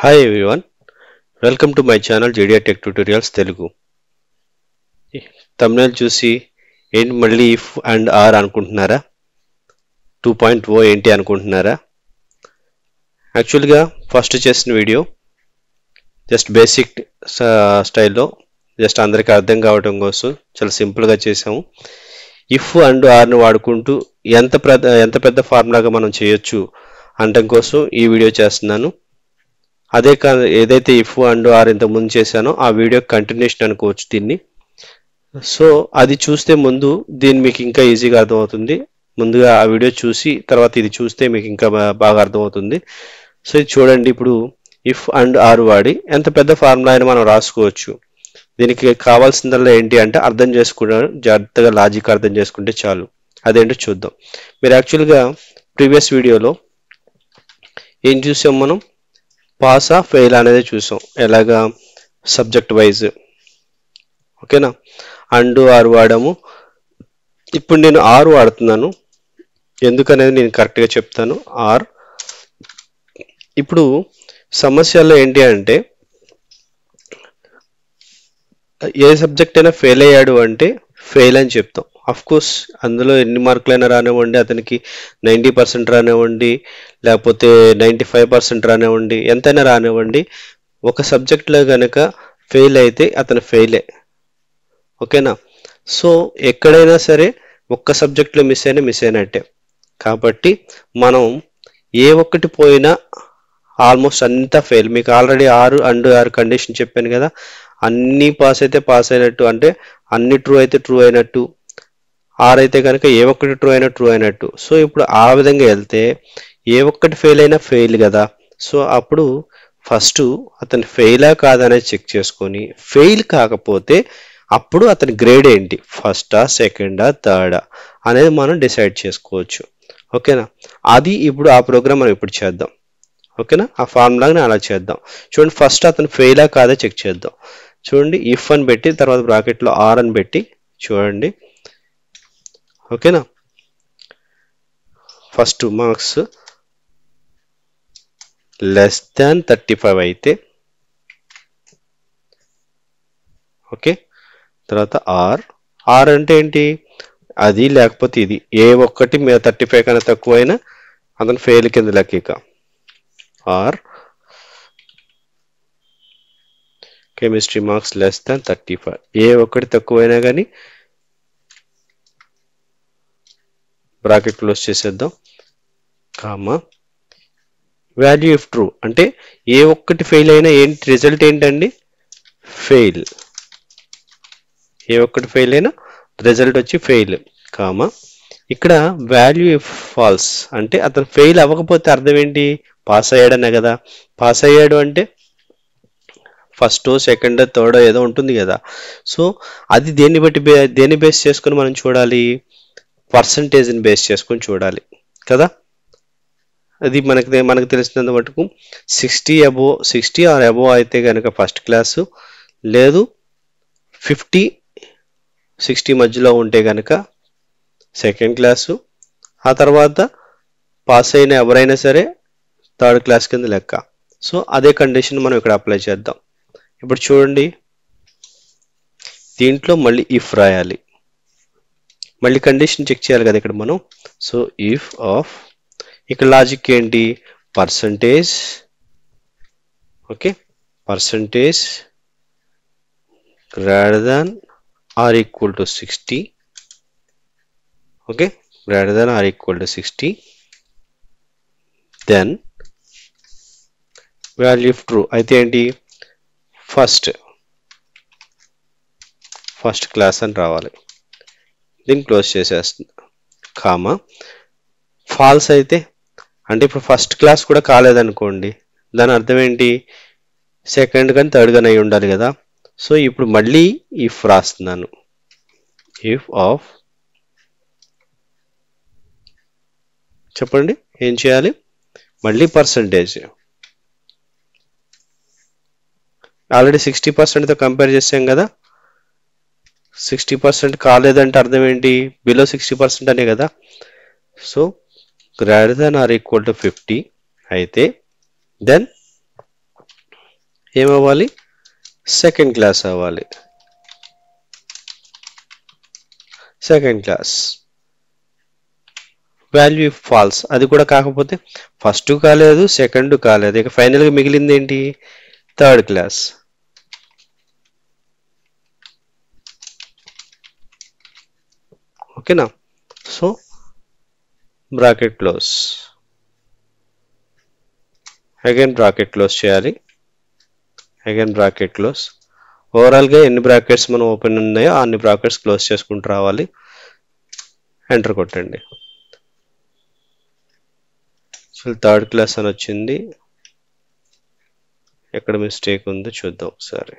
Hi everyone, welcome to my channel JDR Tech Tutorials Telugu. Thumbnail చూసి ఏంటి మళ్ళీ if and r అనుకుంటున్నారా? 2.0 ఏంటి అనుకుంటున్నారా? యాక్చువల్గా ఫస్ట్ చేసిన వీడియో జస్ట్ బేసిక్ స్టైల్లో జస్ట్ అందరికీ అర్థం కావడం కోసం చాలా సింపుల్గా చేసాము. ఇఫ్ అండ్ ఆర్ని వాడుకుంటూ ఎంత పెద్ద ఫార్ములాగా మనం చేయొచ్చు అనడం కోసం ఈ వీడియో చేస్తున్నాను. అదే ఏదైతే ఇఫ్ అండ్ ఆర్ ఇంత ముందు చేశానో ఆ వీడియో కంటిన్యూషన్ అనుకోవచ్చు దీన్ని. సో అది చూస్తే ముందు దీన్ని మీకు ఇంకా ఈజీగా అర్థమవుతుంది. ముందుగా ఆ వీడియో చూసి తర్వాత ఇది చూస్తే మీకు ఇంకా బాగా అర్థమవుతుంది. సో ఇది చూడండి, ఇప్పుడు ఇఫ్ అండ్ ఆర్ వాడి ఎంత పెద్ద ఫార్ములా అయినా మనం రాసుకోవచ్చు. దీనికి కావాల్సిందల్లా ఏంటి అంటే అర్థం చేసుకున్నాను, జాగ్రత్తగా లాజిక్ అర్థం చేసుకుంటే చాలు. అదేంటో చూద్దాం. మీరు యాక్చువల్గా ప్రీవియస్ వీడియోలో ఏం చూసాం, మనం పాసా ఫెయిల్ అనేది చూసాం, ఎలాగా సబ్జెక్ట్ వైజ్. ఓకేనా, అండ్ ఆర్ వాడాము. ఇప్పుడు నేను ఆర్ వాడుతున్నాను, ఎందుకనేది నేను కరెక్ట్గా చెప్తాను. ఆర్ ఇప్పుడు సమస్యలో ఏంటి అంటే ఏ సబ్జెక్ట్ అయినా ఫెయిల్ అయ్యాడు అంటే ఫెయిల్ అని చెప్తాం. అఫ్ కోర్స్ అందులో ఎన్ని మార్కులైనా రానివ్వండి, అతనికి 90% రానివ్వండి, లేకపోతే 95% రానివ్వండి, ఎంతైనా రానివ్వండి, ఒక సబ్జెక్ట్లో కనుక ఫెయిల్ అయితే అతను ఫెయిలే. ఓకేనా, సో ఎక్కడైనా సరే ఒక్క సబ్జెక్ట్లో మిస్ అయినట్టే. కాబట్టి మనం ఏ ఒక్కటి పోయినా ఆల్మోస్ట్ అంతా ఫెయిల్. మీకు ఆల్రెడీ ఆరు కండిషన్ చెప్పాను కదా, అన్నీ పాస్ అయితే పాస్ అయినట్టు, అంటే అన్ని ట్రూ అయితే ట్రూ అయినట్టు, ఆర్ అయితే కనుక ఏ ఒక్కటి ట్రూ అయినట్టు. సో ఇప్పుడు ఆ విధంగా వెళ్తే ఏ ఒక్కటి ఫెయిల్ అయినా ఫెయిల్ కదా. సో అప్పుడు ఫస్ట్ అతను ఫెయిలా కాదనేది చెక్ చేసుకొని, ఫెయిల్ కాకపోతే అప్పుడు అతని గ్రేడ్ ఏంటి, ఫస్టా సెకండా థర్డా అనేది మనం డిసైడ్ చేసుకోవచ్చు. ఓకేనా, అది ఇప్పుడు ఆ ప్రోగ్రామ్ మనం ఇప్పుడు చేద్దాం. ఓకేనా, ఆ ఫార్ములాని అలా చేద్దాం. చూడండి, ఫస్ట్ అతను ఫెయిలా కాదా చెక్ చేద్దాం. చూడండి, ఇఫ్ అని పెట్టి తర్వాత బ్రాకెట్లో ఆర్ అని పెట్టి చూడండి. ఓకేనా, ఫస్ట్ మార్క్స్ లెస్ దాన్ 35 అయితే ఓకే, తర్వాత ఆర్ అంటే ఏంటి, అది లేకపోతే ఇది ఏ ఒక్కటి 35 కన్నా తక్కువైనా అతను ఫెయిల్ కింద లెక్క. Or chemistry marks less than 35, ఏ ఒక్కటి తక్కువైనా కానీ బ్రాకెట్ క్లోజ్ చేసేద్దాం, కామా వాల్యూ ఇఫ్ ట్రూ అంటే ఏ ఒక్కటి ఫెయిల్ అయినా ఏంటి రిజల్ట్ ఏంటండి, ఫెయిల్. ఏ ఒక్కటి ఫెయిల్ అయినా రిజల్ట్ వచ్చి ఫెయిల్, కామా ఇక్కడ వాల్యూ ఇఫ్ ఫాల్స్ అంటే అతను ఫెయిల్ అవ్వకపోతే అర్థం ఏంటి, పాస్ అయ్యాడనే కదా. పాస్ అయ్యాడు అంటే ఫస్ట్ సెకండ్ థర్డ్ ఏదో ఉంటుంది కదా. సో అది దేన్ని బేస్ చేసుకొని మనం చూడాలి, పర్సంటేజ్ని బేస్ చేసుకొని చూడాలి కదా. అది మనకు తెలిసినంత మటుకు 60 ఆర్ అబోవ్ అయితే కనుక ఫస్ట్ క్లాసు, లేదు 50-60 మధ్యలో ఉంటే కనుక సెకండ్ క్లాసు, ఆ తర్వాత పాస్ అయిన ఎవరైనా సరే థర్డ్ క్లాస్ కింద లెక్క. సో అదే కండిషన్ మనం ఇక్కడ అప్లై చేద్దాం. ఇప్పుడు చూడండి, దీంట్లో మళ్ళీ ఇఫ్ రాయాలి, మళ్ళీ కండిషన్ చెక్ చేయాలి కదా ఇక్కడ మనం. సో ఇఫ్ ఆఫ్, ఇక్కడ లాజిక్ ఏంటి, percentage. Okay, percentage greater than or equal to 60. Okay, greater than or equal to 60, then value of true అయితే ఏంటి, ఫస్ట్ క్లాస్ అని రావాలి. దీన్ని క్లోజ్ చేసేస్తుంది, కామా ఫాల్స్ అయితే అంటే ఇప్పుడు ఫస్ట్ క్లాస్ కూడా కాలేదనుకోండి, దాని అర్థం ఏంటి, సెకండ్ కానీ థర్డ్ కానీ అయి ఉండాలి కదా. సో ఇప్పుడు మళ్ళీ ఇఫ్ రాస్తున్నాను, ఇఫ్ ఆఫ్, చెప్పండి ఏం చేయాలి, మళ్ళీ పర్సంటేజ్. ఆల్రెడీ 60%తో కంపేర్ చేసాం కదా, 60% కాలేదంటే అర్థం ఏంటి, బిలో 60% అనే కదా. So greater than or equal to 50 అయితే దెన్ ఏమవ్వాలి, సెకండ్ క్లాస్ అవ్వాలి. సెకండ్ క్లాస్ వాల్యూ ఫాల్స్, అది కూడా కాకపోతే ఫస్ట్ కాలేదు, సెకండ్ కాలేదు, ఇక ఫైనల్గా మిగిలింది ఏంటి, థర్డ్ క్లాస్. ఓకేనా. So bracket close, again bracket close చేయాలి, అగైన్ బ్రాకెట్ క్లోజ్. ఓవరాల్గా ఎన్ని బ్రాకెట్స్ మనం ఓపెన్ ఉన్నాయో అన్ని బ్రాకెట్స్ క్లోజ్ చేసుకుంటూ రావాలి. ఎంటర్ కొట్టండి. సో థర్డ్ క్లాస్ అని వచ్చింది, ఎక్కడ మిస్టేక్ ఉందో చూద్దాం ఒకసారి.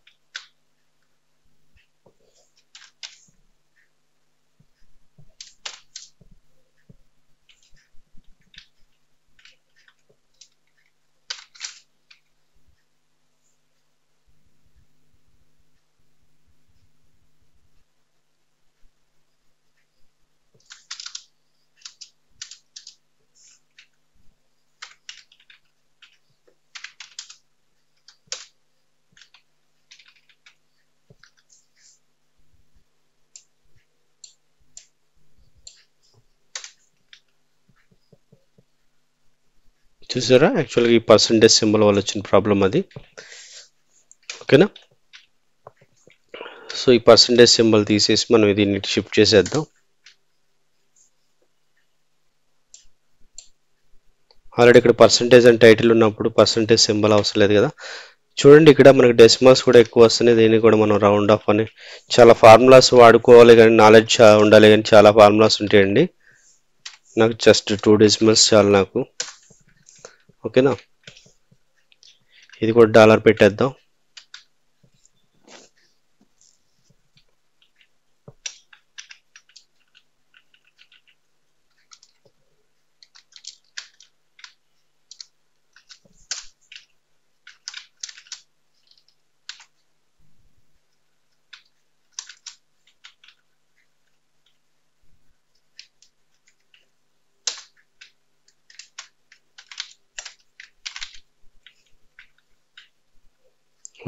చూసారా, యాక్చువల్గా ఈ పర్సంటేజ్ సింబల్ వల్ల వచ్చిన ప్రాబ్లం అది. ఓకేనా. సో ఈ పర్సంటేజ్ సింబల్ తీసేసి మనం దీన్ని షిఫ్ట్ చేసేద్దాం. ఆల్రెడీ ఇక్కడ పర్సంటేజ్ అని టైటిల్ ఉన్నప్పుడు పర్సంటేజ్ సింబల్ అవసరం లేదు కదా. చూడండి, ఇక్కడ మనకి డెసిమల్స్ కూడా ఎక్కువ వస్తున్నాయి. దీన్ని కూడా మనం రౌండ్ ఆఫ్ అని, చాలా ఫార్ములాస్ వాడుకోవాలి కానీ నాలెడ్జ్ ఉండాలి, కానీ చాలా ఫార్ములాస్ ఉంటాయండి. నాకు జస్ట్ 2 డెసిమల్స్ చాలు నాకు. ఓకేనా. ఇది కూడా డాలర్ పెట్టేద్దాం.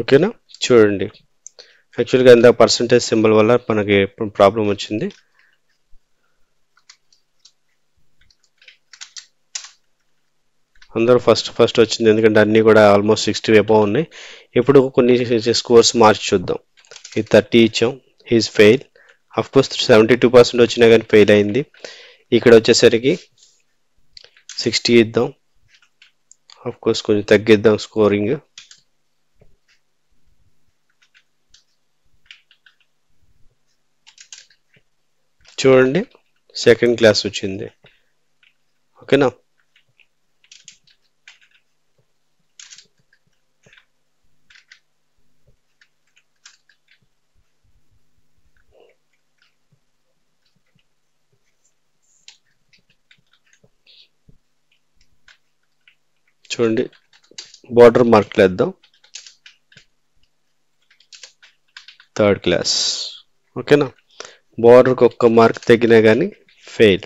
ఓకేనా. చూడండి, యాక్చువల్గా ఇంత పర్సంటేజ్ సింబల్ వల్ల మనకి ప్రాబ్లం వచ్చింది. అందరూ ఫస్ట్ వచ్చింది, ఎందుకంటే అన్నీ కూడా ఆల్మోస్ట్ 60 అబౌవ్ ఉన్నాయి. ఇప్పుడు కొన్ని స్కోర్స్ మార్చి చూద్దాం. ఇది 30 ఇచ్చాం, హీజ్ ఫెయిల్. అఫ్ కోర్స్ 72% వచ్చినా కానీ ఫెయిల్ అయింది. ఇక్కడ వచ్చేసరికి 60 ఇద్దాం. అఫ్ కోర్స్ కొంచెం తగ్గిద్దాం స్కోరింగ్. చూడండి, సెకండ్ క్లాస్ వచ్చింది. ఓకేనా. చూడండి, బార్డర్ మార్క్ వేద్దాం, థర్డ్ క్లాస్. ఓకేనా. బార్డర్కి ఒక్క మార్క్ తగ్గినా కానీ ఫెయిల్.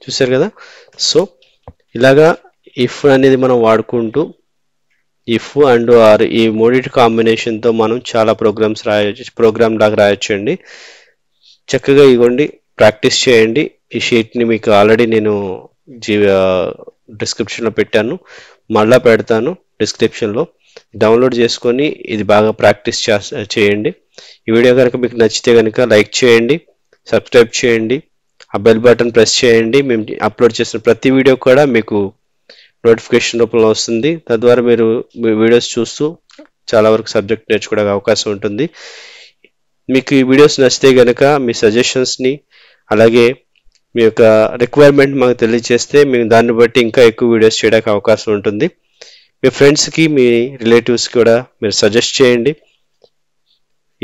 చూసారు కదా. సో ఇలాగా ఇఫ్ అనేది మనం వాడుకుంటూ, ఇఫ్ అండ్ ఆర్ ఈ మూడింటి కాంబినేషన్తో మనం చాలా ప్రోగ్రామ్ లాగా రాయొచ్చండి. చక్కగా ఇవ్వండి, ప్రాక్టీస్ చేయండి. ఈ షీట్ని మీకు ఆల్రెడీ నేను డిస్క్రిప్షన్లో పెట్టాను, మళ్ళీ పెడతాను డిస్క్రిప్షన్లో. డౌన్లోడ్ చేసుకొని ఇది బాగా ప్రాక్టీస్ చేయండి. ఈ వీడియో కనుక మీకు నచ్చితే కనుక లైక్ చేయండి, సబ్స్క్రైబ్ చేయండి, ఆ బెల్ బటన్ ప్రెస్ చేయండి. మేము అప్లోడ్ చేసిన ప్రతి వీడియో కూడా మీకు నోటిఫికేషన్ రూపంలో వస్తుంది. తద్వారా మీరు మీ వీడియోస్ చూస్తూ చాలా వరకు సబ్జెక్ట్ నేర్చుకోవడానికి అవకాశం ఉంటుంది. మీకు ఈ వీడియోస్ నచ్చితే కనుక మీ సజెషన్స్ని, అలాగే మీ యొక్క రిక్వైర్మెంట్ మాకు తెలియజేస్తే మేము దాన్ని బట్టి ఇంకా ఎక్కువ వీడియోస్ చేయడానికి అవకాశం ఉంటుంది. మీ ఫ్రెండ్స్కి, మీ రిలేటివ్స్కి కూడా మీరు సజెస్ట్ చేయండి.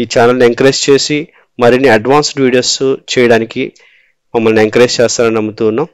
ఈ ఛానల్ని ఎంకరేజ్ చేసి మరిన్ని అడ్వాన్స్డ్ వీడియోస్ చేయడానికి మమ్మల్ని ఎంకరేజ్ చేస్తారని నమ్ముతూ ఉన్నాం.